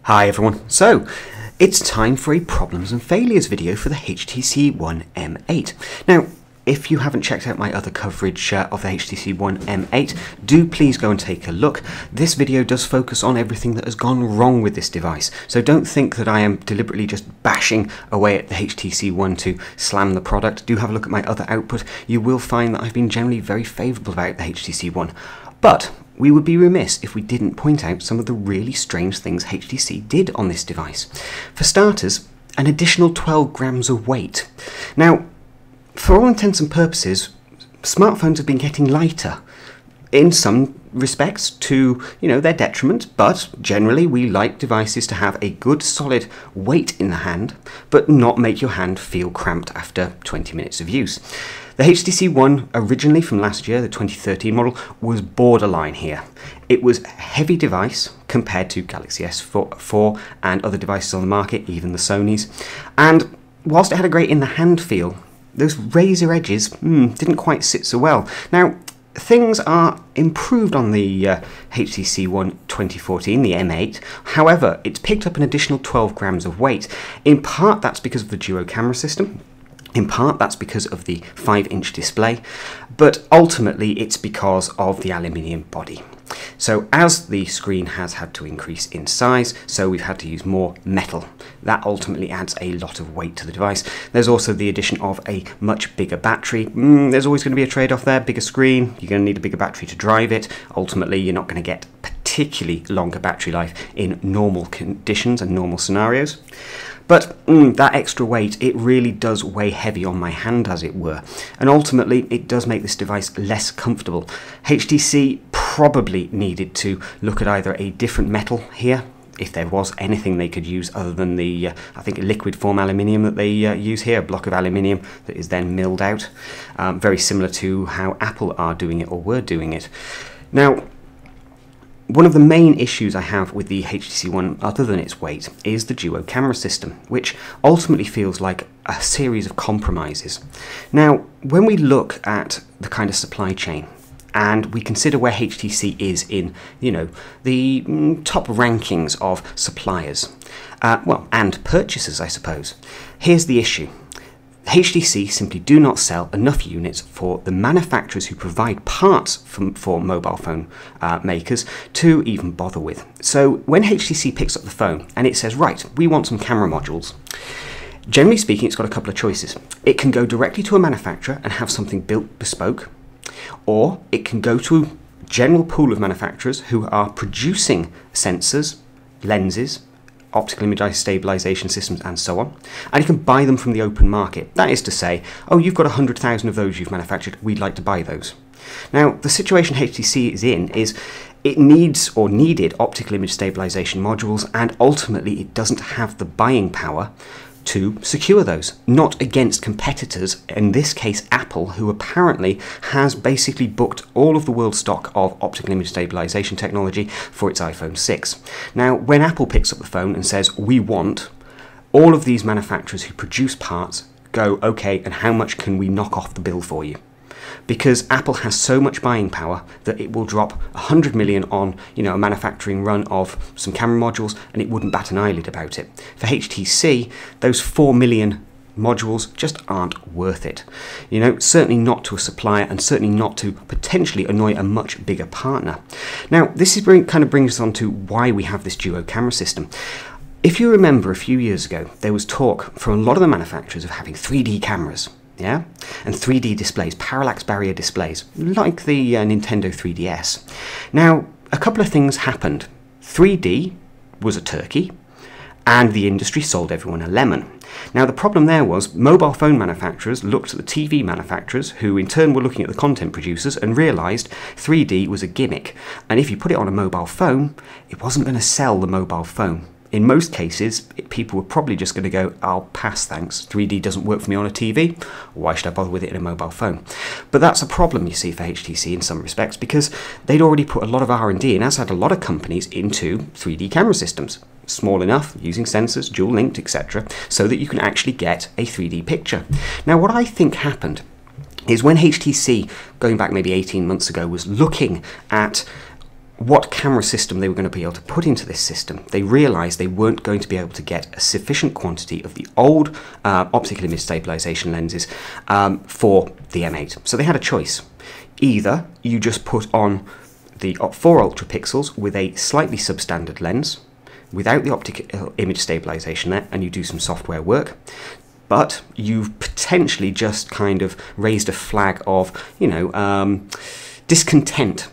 Hi everyone, so it's time for a problems and failures video for the HTC One M8. Now, if you haven't checked out my other coverage of the HTC One M8, do please go and take a look. This video does focus on everything that has gone wrong with this device, so don't think that I am deliberately just bashing away at the HTC One to slam the product. Do have a look at my other output. You will find that I've been generally very favourable about the HTC One, but we would be remiss if we didn't point out some of the really strange things HTC did on this device. For starters, an additional 12 grams of weight. Now, for all intents and purposes, smartphones have been getting lighter in some respects to, their detriment, but generally we like devices to have a good solid weight in the hand, but not make your hand feel cramped after 20 minutes of use. The HTC One, originally from last year, the 2013 model, was borderline here. It was a heavy device compared to Galaxy S4 and other devices on the market, even the Sonys. And whilst it had a great in-the-hand feel, those razor edges didn't quite sit so well. Now, things are improved on the HTC One 2014, the M8. However, it's picked up an additional 12 grams of weight. In part, that's because of the duo camera system. In part, that's because of the 5-inch display, but ultimately it's because of the aluminium body. So as the screen has had to increase in size, so we've had to use more metal. That ultimately adds a lot of weight to the device. There's also the addition of a much bigger battery. There's always going to be a trade-off there. Bigger screen, you're going to need a bigger battery to drive it. Ultimately, you're not going to get particularly longer battery life in normal conditions and normal scenarios. But that extra weight, it really does weigh heavy on my hand, as it were. And ultimately, it does make this device less comfortable. HTC probably needed to look at either a different metal here, if there was anything they could use other than the, I think, liquid form aluminium that they use here, a block of aluminium that is then milled out. Very similar to how Apple are doing it or were doing it. Now, one of the main issues I have with the HTC One, other than its weight, is the duo camera system, which ultimately feels like a series of compromises. Now, when we look at the kind of supply chain, and we consider where HTC is in, the top rankings of suppliers, and purchasers, I suppose, here's the issue. HTC simply do not sell enough units for the manufacturers who provide parts for mobile phone makers to even bother with. So when HTC picks up the phone and it says, right, we want some camera modules, generally speaking, it's got a couple of choices. It can go directly to a manufacturer and have something built bespoke, or it can go to a general pool of manufacturers who are producing sensors, lenses, optical image stabilization systems, and so on, and you can buy them from the open market. That is to say, oh, you've got 100,000 of those you've manufactured, we'd like to buy those. Now, the situation HTC is in is it needs or needed optical image stabilization modules, and ultimately it doesn't have the buying power to secure those, not against competitors, in this case Apple, who apparently has basically booked all of the world stock of optical image stabilization technology for its iPhone 6. Now, when Apple picks up the phone and says, we want, all of these manufacturers who produce parts go, okay, and how much can we knock off the bill for you? Because Apple has so much buying power that it will drop 100 million on, a manufacturing run of some camera modules, and it wouldn't bat an eyelid about it. For HTC, those 4 million modules just aren't worth it. Certainly not to a supplier, and certainly not to potentially annoy a much bigger partner. Now, this is kind of brings us on to why we have this duo camera system. If you remember a few years ago, there was talk from a lot of the manufacturers of having 3D cameras. Yeah, and 3D displays, parallax barrier displays, like the Nintendo 3DS. Now, a couple of things happened. 3D was a turkey, and the industry sold everyone a lemon. Now, the problem there was mobile phone manufacturers looked at the TV manufacturers, who in turn were looking at the content producers, and realised 3D was a gimmick. And if you put it on a mobile phone, it wasn't going to sell the mobile phone. In most cases, people were probably just going to go, I'll pass, thanks. 3D doesn't work for me on a TV. Why should I bother with it in a mobile phone? But that's a problem, you see, for HTC in some respects, because they'd already put a lot of R&D, and as had a lot of companies, into 3D camera systems. Small enough, using sensors, dual linked, etc., so that you can actually get a 3D picture. Now, what I think happened is when HTC, going back maybe 18 months ago, was looking at what camera system they were going to be able to put into this system, they realised they weren't going to be able to get a sufficient quantity of the old optical image stabilisation lenses for the M8. So they had a choice. Either you just put on the 4 ultra pixels with a slightly substandard lens, without the optical image stabilisation there, and you do some software work, but you've potentially just kind of raised a flag of, discontent.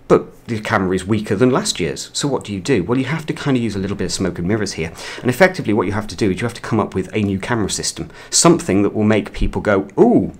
But the camera is weaker than last year's, so what do? Well, you have to kind of use a little bit of smoke and mirrors here, and effectively what you have to do is you have to come up with a new camera system, something that will make people go, ooh,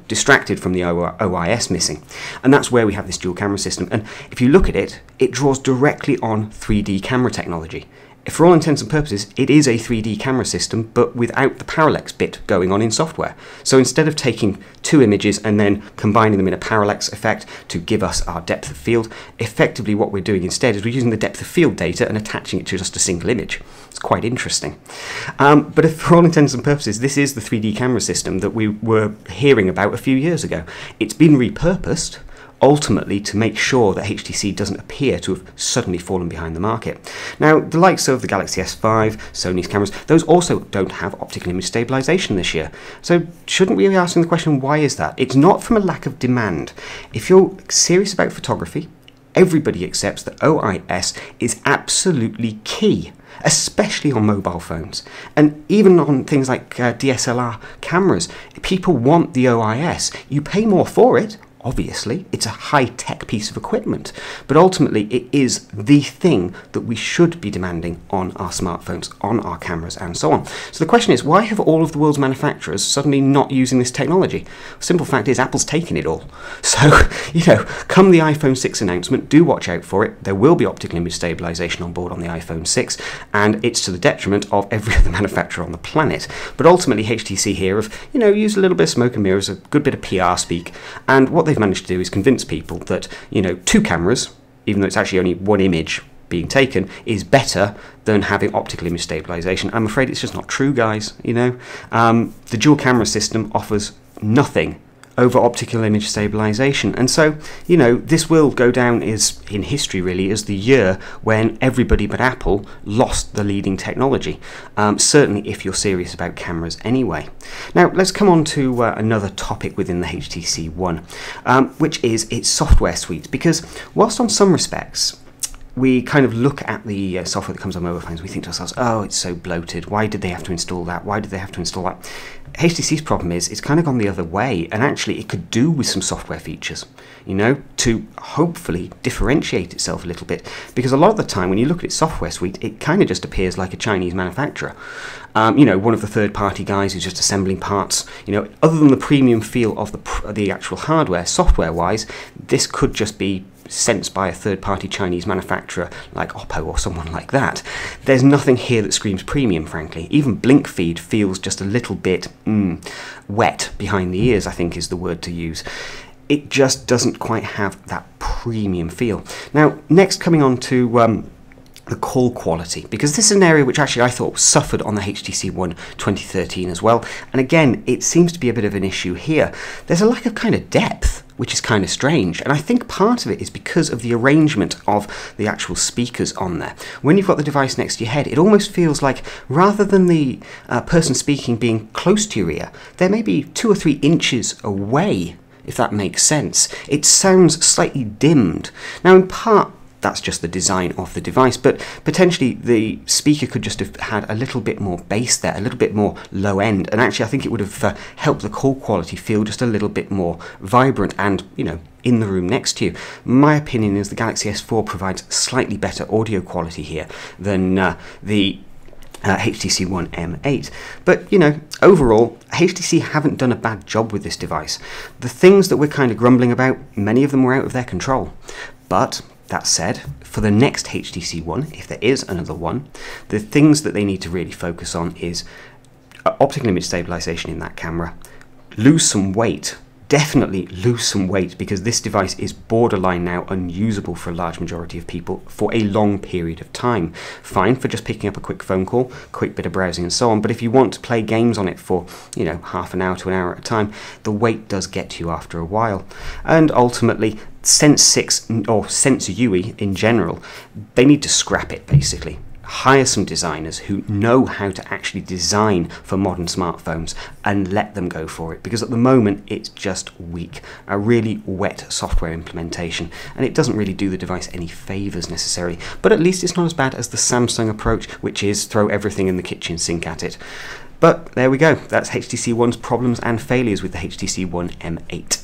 distracted from the OIS missing. And that's where we have this dual camera system. And if you look at it, it draws directly on 3D camera technology. For all intents and purposes, it is a 3D camera system, but without the parallax bit going on in software. So instead of taking 2 images and then combining them in a parallax effect to give us our depth of field, effectively what we're doing instead is we're using the depth of field data and attaching it to just a single image. It's quite interesting. But for all intents and purposes, this is the 3D camera system that we were hearing about a few years ago. It's been repurposed, ultimately to make sure that HTC doesn't appear to have suddenly fallen behind the market. Now, the likes of the Galaxy S5, Sony's cameras, those also don't have optical image stabilization this year. So shouldn't we be asking the question, why is that? It's not from a lack of demand. If you're serious about photography, everybody accepts that OIS is absolutely key, especially on mobile phones. And even on things like DSLR cameras, people want the OIS. You pay more for it. Obviously, it's a high-tech piece of equipment, but ultimately it is the thing that we should be demanding on our smartphones, on our cameras, and so on. So the question is, why have all of the world's manufacturers suddenly not using this technology? The simple fact is, Apple's taken it all. So, come the iPhone 6 announcement, do watch out for it. There will be optical image stabilization on board on the iPhone 6, and it's to the detriment of every other manufacturer on the planet. But ultimately, HTC here have, used a little bit of smoke and mirrors, a good bit of PR speak, and what they've managed to do is convince people that 2 cameras, even though it's actually only 1 image being taken, is better than having optical image stabilization. I'm afraid it's just not true, guys. The dual camera system offers nothing over optical image stabilization, and so this will go down in history really as the year when everybody but Apple lost the leading technology, certainly if you're serious about cameras anyway. Now let's come on to another topic within the HTC One, which is its software suite, because whilst on some respects we kind of look at the software that comes on mobile phones, we think to ourselves, oh, it's so bloated, why did they have to install that, why did they have to install that? HTC's problem is it's kind of gone the other way, and actually it could do with some software features, to hopefully differentiate itself a little bit, because a lot of the time when you look at its software suite, it kind of just appears like a Chinese manufacturer. One of the third-party guys who's just assembling parts. Other than the premium feel of the actual hardware, software-wise, this could just be sensed by a third-party Chinese manufacturer like Oppo or someone like that. There's nothing here that screams premium, frankly. Even blink feed feels just a little bit wet behind the ears, I think is the word to use. It just doesn't quite have that premium feel. Now, next coming on to the call quality, because this is an area which actually I thought suffered on the HTC One 2013 as well, and again it seems to be a bit of an issue here. There's a lack of kind of depth, which is kind of strange, and I think part of it is because of the arrangement of the actual speakers on there. When you've got the device next to your head, it almost feels like rather than the person speaking being close to your ear, they're maybe 2 or 3 inches away, if that makes sense. It sounds slightly dimmed. Now in part that's just the design of the device, but potentially the speaker could just have had a little bit more bass there, a little bit more low end, and actually I think it would have helped the call quality feel just a little bit more vibrant and, in the room next to you. My opinion is the Galaxy S4 provides slightly better audio quality here than the HTC One M8. But, overall, HTC haven't done a bad job with this device. The things that we're kind of grumbling about, many of them were out of their control. But that said, for the next HTC One, if there is another one, the things that they need to really focus on is optical image stabilization in that camera, lose some weight, definitely lose some weight, because this device is borderline now unusable for a large majority of people for a long period of time. Fine for just picking up a quick phone call, quick bit of browsing and so on, but if you want to play games on it for, you know, half an hour to an hour at a time, the weight does get to you after a while. And ultimately, Sense 6 or Sense UI in general, they need to scrap it basically. Hire some designers who know how to actually design for modern smartphones and let them go for it, because at the moment it's just weak, a really wet software implementation, and it doesn't really do the device any favours necessarily. But at least it's not as bad as the Samsung approach, which is throw everything in the kitchen sink at it. But there we go, that's HTC One's problems and failures with the HTC One M8.